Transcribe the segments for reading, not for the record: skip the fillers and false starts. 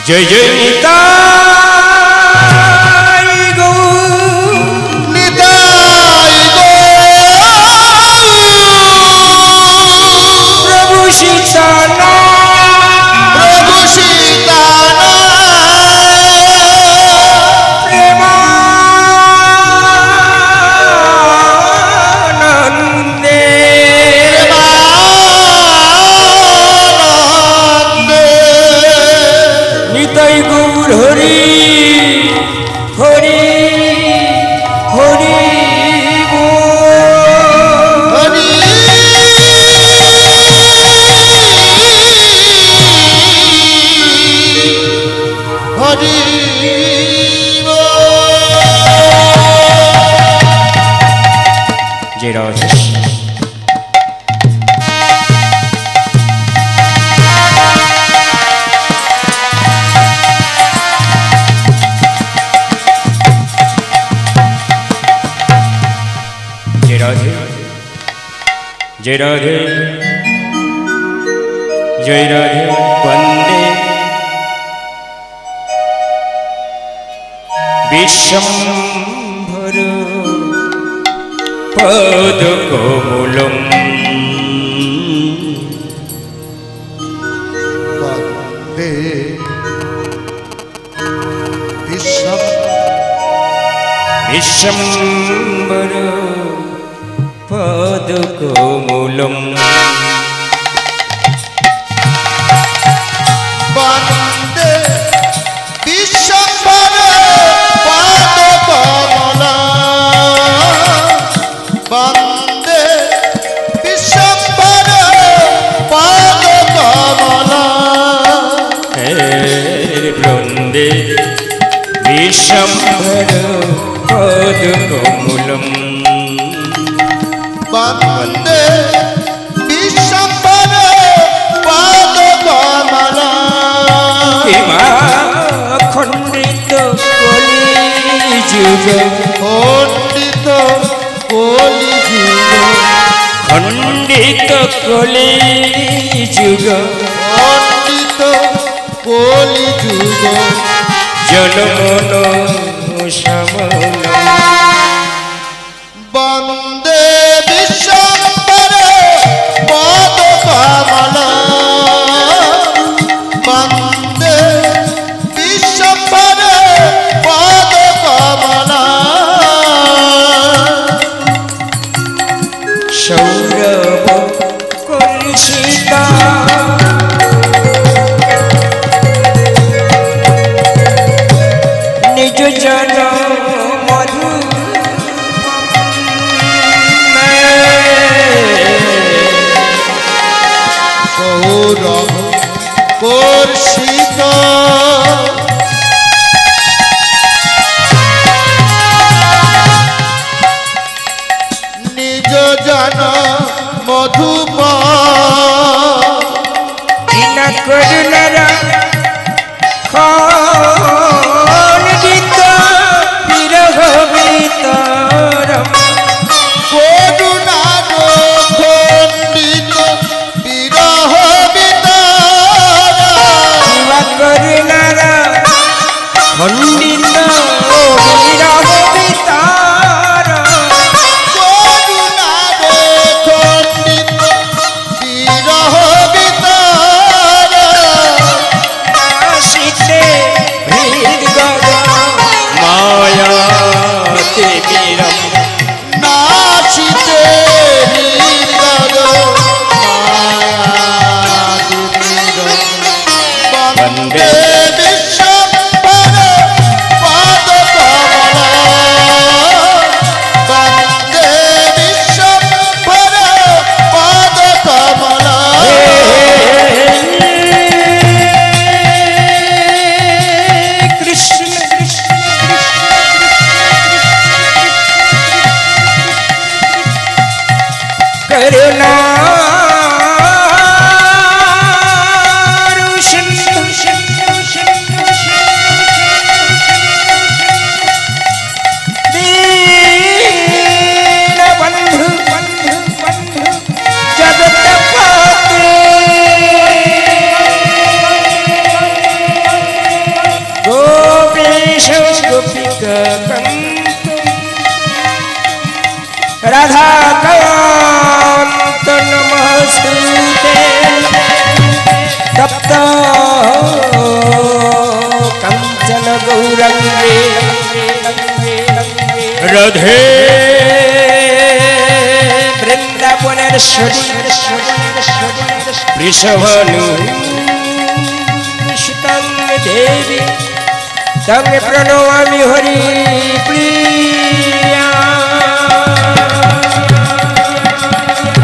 जय जय निताई गौर प्रभु सीताना प्रेमानंदे निताई गौर हरि हरि हरि जय राधे जय राधे जय राधे जय राधे वंदे विश्वंभर पदकमलं वन्दे विश्वंभर पदकमलं वन्दे विश्वंभर पदकमलं वन्दे विश्वंभर पदकमलं वन्दे विश्वंभर पदकमलं वन्दे विश्वंभर पदकमलं खंडित कलिजुग खंडित कलिजुग खंडित कलिजुग खंडित कलिजुग जनमन श्यामल वन्दे विश्वंभर पदकमलं वन्दे विश्वंभर पदकमलं सौरभ कलुषिता निज जन मधु सौरभ कर्षिता निज जन मधुप बिना करुणा खंडित विरह वितरम करुणार खंडित विरह वितर बिना करुणा खंडित विरह वितरम करुणार खंडित विरह वितर आशिते राधाकान्त नमस्ते तप्त कंचन गौरंगे राधे वृंदावनेश्वरी वृषभानु देवी तंग प्रणवामि हरि प्रिया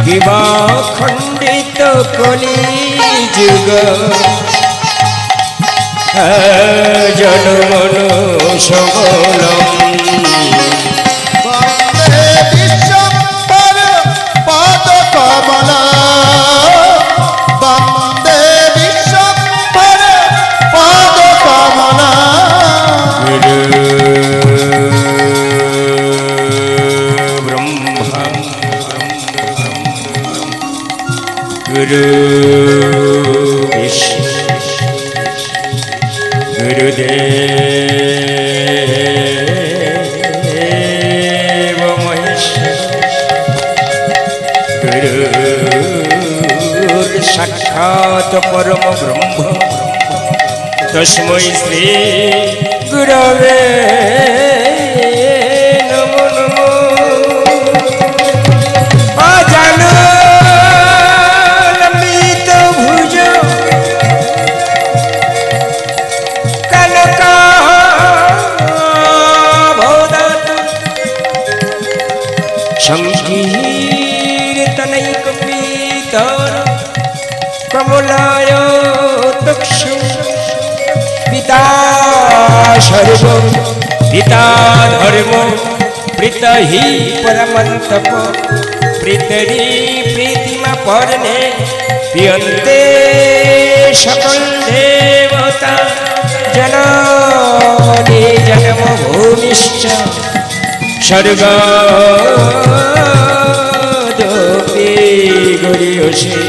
किबा खंडित कली जुग जनमनो सबलम वन्दे विश्वम्भर पाद कमला वन्दे विश्वम्भर पाद कमला गुरु विष्णु गुरुदेव महेश्वर गुरु साक्षात् परम ब्रह्म तस्मै श्री गुरवे नमो नमो अजानु लंबित भुज कनका भोदत संकीर्तनैक पीतर कमलाय तक्षु पिता सर्व पिता धर्म प्रीत ही परमंतप प्रीतरी प्रीतिमा परने पियन्ते सकल देवता जननी जन्म भूमिश्च स्वर्गादपि गुरियसे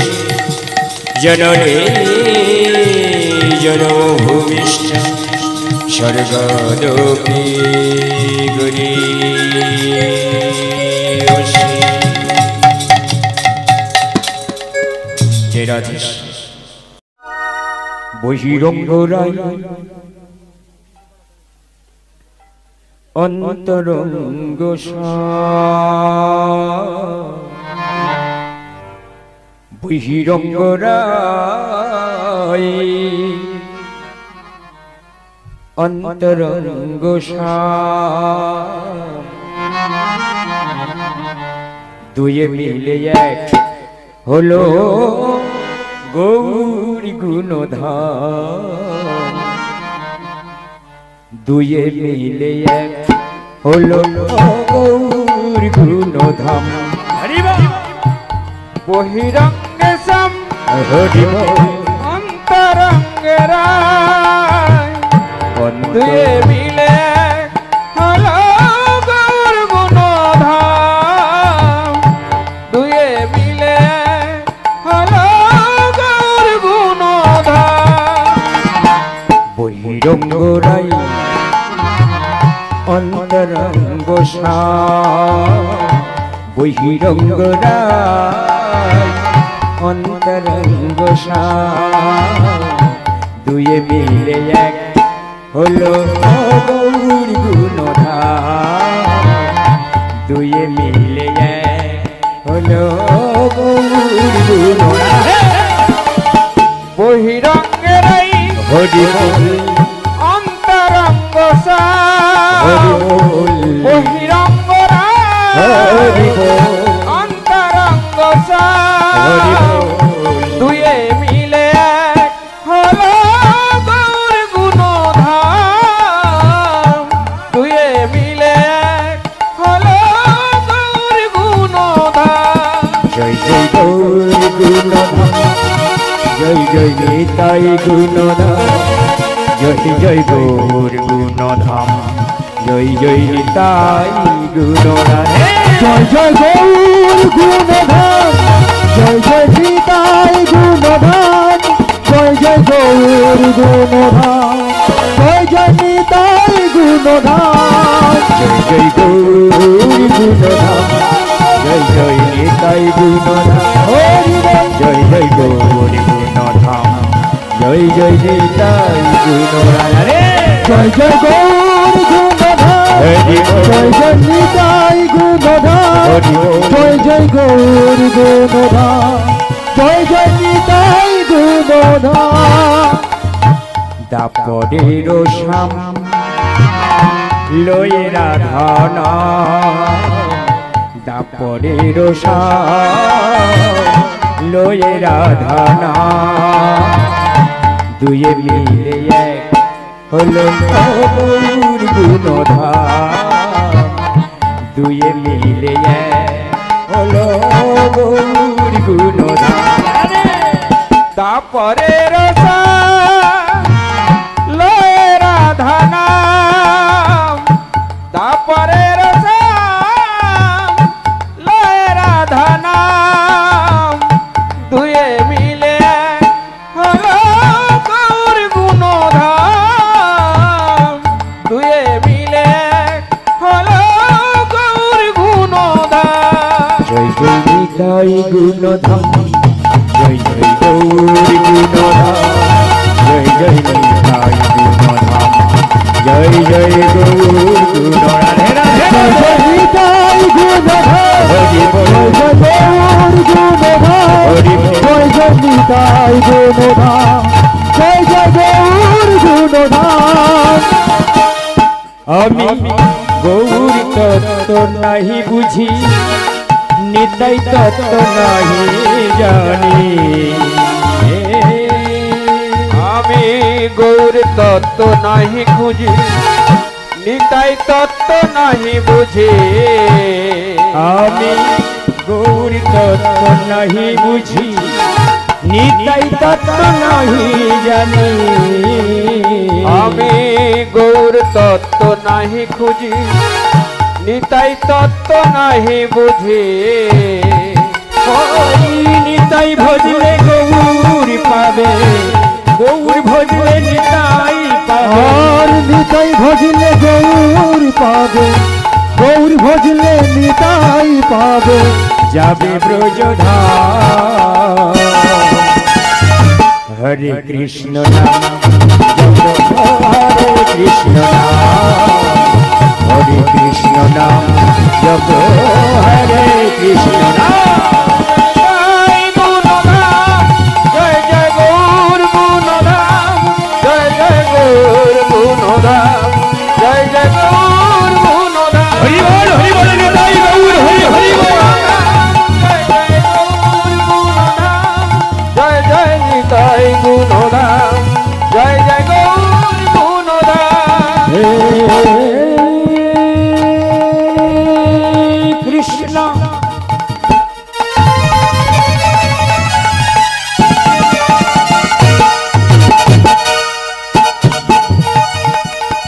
जननी जन्मभूमिश्च स्वर्गादपि गुरियसे जय राधेश বহিরঙ্গরাই অন্তরঙ্গ বহিরঙ্গরাই অন্তরঙ্গ দুয়ে মিলে এক হলো গৌরী গুণধাম দুয়ে মিলে এক হলো গৌরী গুণধাম বহিরঙ্গে সম হরিব অন্তরঙ্গে রায় দুয়ে মিলে হলো গৌর গুণধাম দুয়ে মিলে হলো গৌর গুণধাম বহিরঙ্গরাই অন্তরঙ্গ বহিরঙ্গরাই অন্তরঙ্গ দুয়ে মিলে এক হলো গৌর গুণধাম দুয়ে মিলে এক হলো গৌর গুণধাম বহিরঙ্গে রাই হরি বল অন্তরঙ্গ হরি বল বহিরঙ্গ হরি বল অন্তরঙ্গ হরি বল দুয়ে মিলে এক হলো গৌর গুণধাম দুয়ে মিলে এক হলো গৌর গুণধাম জয় জয় গৌর গুণধাম জয় জয় নিতাই গুণধাম জয় জয় গৌর গুণধাম জয় জয় নিতাই গুণধাম জয় জয় গৌর গুণধাম জয় জয় নিতাই গুণধাম জয় জয় গৌর গুণধাম জয় জয় নিতাই গুণধাম জয় জয় গৌর গুণধাম জয় জয় নিতাই গুণধাম জয় জয় গৌর গুণধাম জয় জয় নিতাই গুণধাম জয় জয় গৌর গুণধাম জয় জয় নিতাই গুণধাম জয় জয় গৌর গুণধাম জয় জয় নিতাই গুণধাম দাপরের শ্যাম লয়ে রাধানা দাপরের শ্যাম লয়ে রাধানা দুয়ে মিলে এক হলো গৌর গুণধাম দুয়ে মিলে এক হলো গৌর গুণধাম তারপরের লয়ে রাধানা তারপরের লয়ে রাধানা দুয়ে মিলে হলো গৌর গুণধাম দুয়ে মিলে হলো গৌর গুণধাম জয় জয় নিতাই গুণধাম জয় জয় গৌর গুণধাম জয় জয় নিতাই গুণধাম জয় জয় গৌর গুণধাম জয় জয় নিতাই গুণধাম হরি বল জয় জয় গৌর গুণধাম হরি বল জয় জয় নিতাই গুণধাম জয় জয় গৌর গুণধাম আমি গৌর তত্ত্ব নাহি বুঝি নিতাই তত্ত্ব নাহি জানি আমি গৌর তত্ত্ব নাহি খুঁজি নিতাই তত্ত্ব নাহি বুঝি আমি গৌর তত্ত্ব নাহি বুঝি নিতাই তত্ত্ব নাহি জানি আমি গৌর তত্ত্ব নাহি খুঁজি নিতাই তত্ত্ব নাহি বুঝি ওই নিতাই ভজলে গৌর পাবে গৌর ভজলে নিতাই পাবে আর নিতাই ভজলে গৌর পাবে গৌর ভজলে নিতাই পাবে যাবে ব্রজধাম হরে কৃষ্ণ নাম জপ হরে কৃষ্ণ নাম হরে কৃষ্ণ নাম জপ হরে কৃষ্ণ নাম জয় গুণধাম জয় জয় গৌর গুণধাম জয় জয় গৌর গুণধাম জয় জয় গৌর গুণধাম হরি বল নিতাই গৌর হরি হরি বল জয় জয় গৌর গুণধাম জয় জয় নিতাই গুণধাম জয় জয় গৌর গুণধাম কৃষ্ণ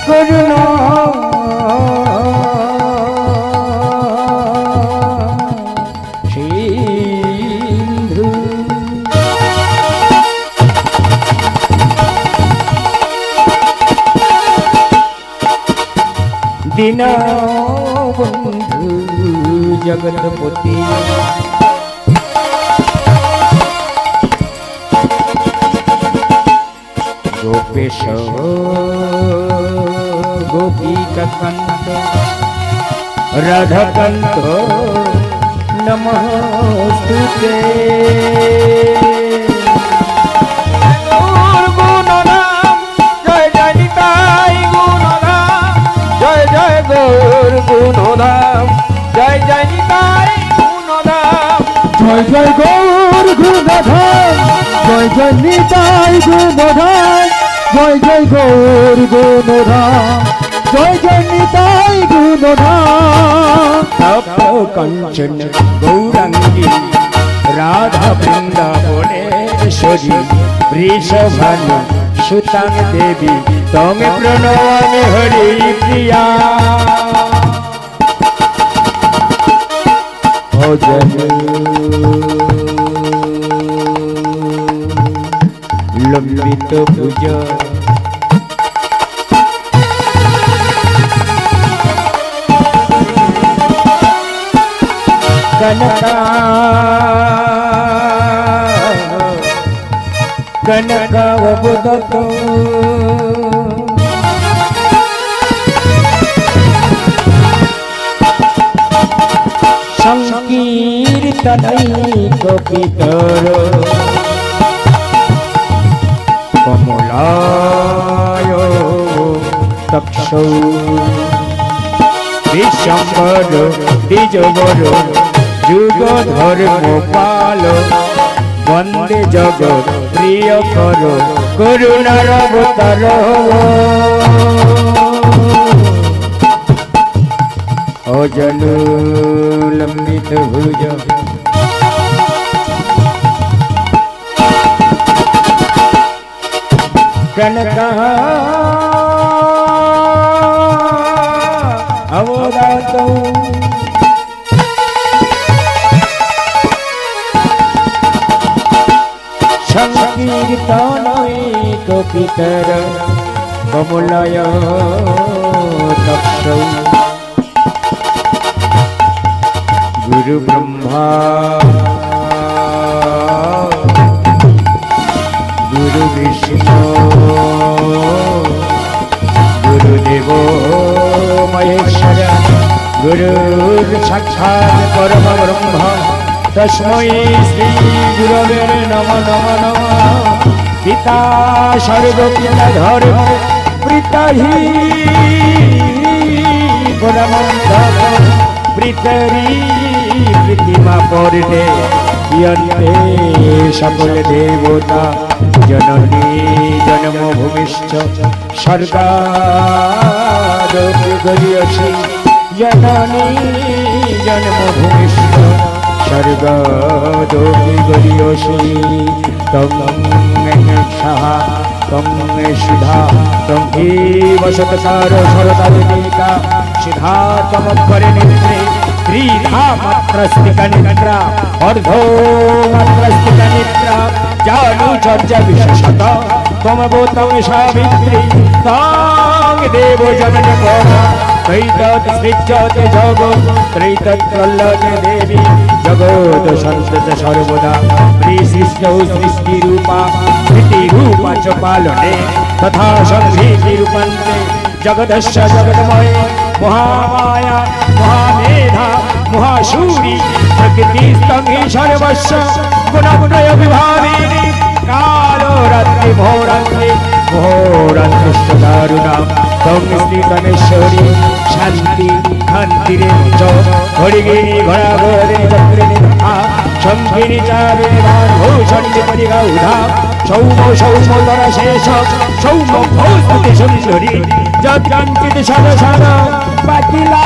করুণা সিন্ধু দীনবন্ধু জগৎপতি গোপেশ গোপীকান্ত রাধাকান্ত নমস্তুতে গৌর গুণধাম জয় জয় নিতাই গুণধাম জয় জয় গৌর গুণধাম জয় জয় নিতাই গুণধাম জয় জয় গৌর গুণধাম জয় জয় নিতাই গুণধাম জয় জয় গৌর গুণধাম জয় জয় নিতাই গুণধাম তপ কাঞ্চন গৌরাঙ্গী রাধা বৃন্দাবনেশ্বরী বৃষভানু সুতাং দেবী তমে প্রণমামি হরি প্রিয়া ভজন লম্বিত ভুজ कनका कनकावबुदतो संकीर्तनैकपितर कमलाय तक्षौ विशंबर द्विजवर जुगधर गोपाल वंदे जगत प्रिय कर करुणार अवतार अजनु लंबित भुज कनका अवदातौ संकीर्तनैकपितर कमलाय तक्षौ गुरु ब्रह्मा गुरु विष्णु गुरुदेव महेश्वर गुरुर् साक्षात् परम ब्रह्म तस्मै श्री गुरवे नमः नमः पिता सर्वपिता धर्म पिता हि परमं पितरी प्रतिमा पौर्णे यन्ते सकल देवता जननी जन्मभूमिश्च स्वर्गादपि गरीयसी जननी जन्मभूमिश्च स्वर्गादपि गरीयसी तं क्षः तं सुधा तं हि वसतकार शरदादिका सिद्धार्थमग्रे नेत्रे त्रिधा मात्रस्तिका नेत्रा अर्धो मात्रस्तिका नेत्रा जानुचर्या विशेषत त्वमवोतं सावित्री तां देवो जननी परा त्रैतत् सृज्यत जगत् त्रैतत् प्रलयते देवी जगत् सन्तत सर्वदा श्रीसृष्टौ सृष्टिरूपा स्थितिरूपा च पालने तथा संस्कृतिरूपन्ते जगदस्य जगन्मये महामाया महामेधा महाशूरी प्रकृतिस्तं हि सर्वस्य गुणत्रय विभाविनी कालो रात्रि घोरान्तिश्च दारुणा तं श्रीगणेश्वरी शान्ति शान्तिरे च घडिगिनी घोडाघोरिणी चक्रिणी तथा शङ्खिनी चारुणिवान् भूषण्डि परिगौधा सौमो सौमोदर शेष सौम भौस्तुति सुन्दरी जगन्तिति सद सद पाकिला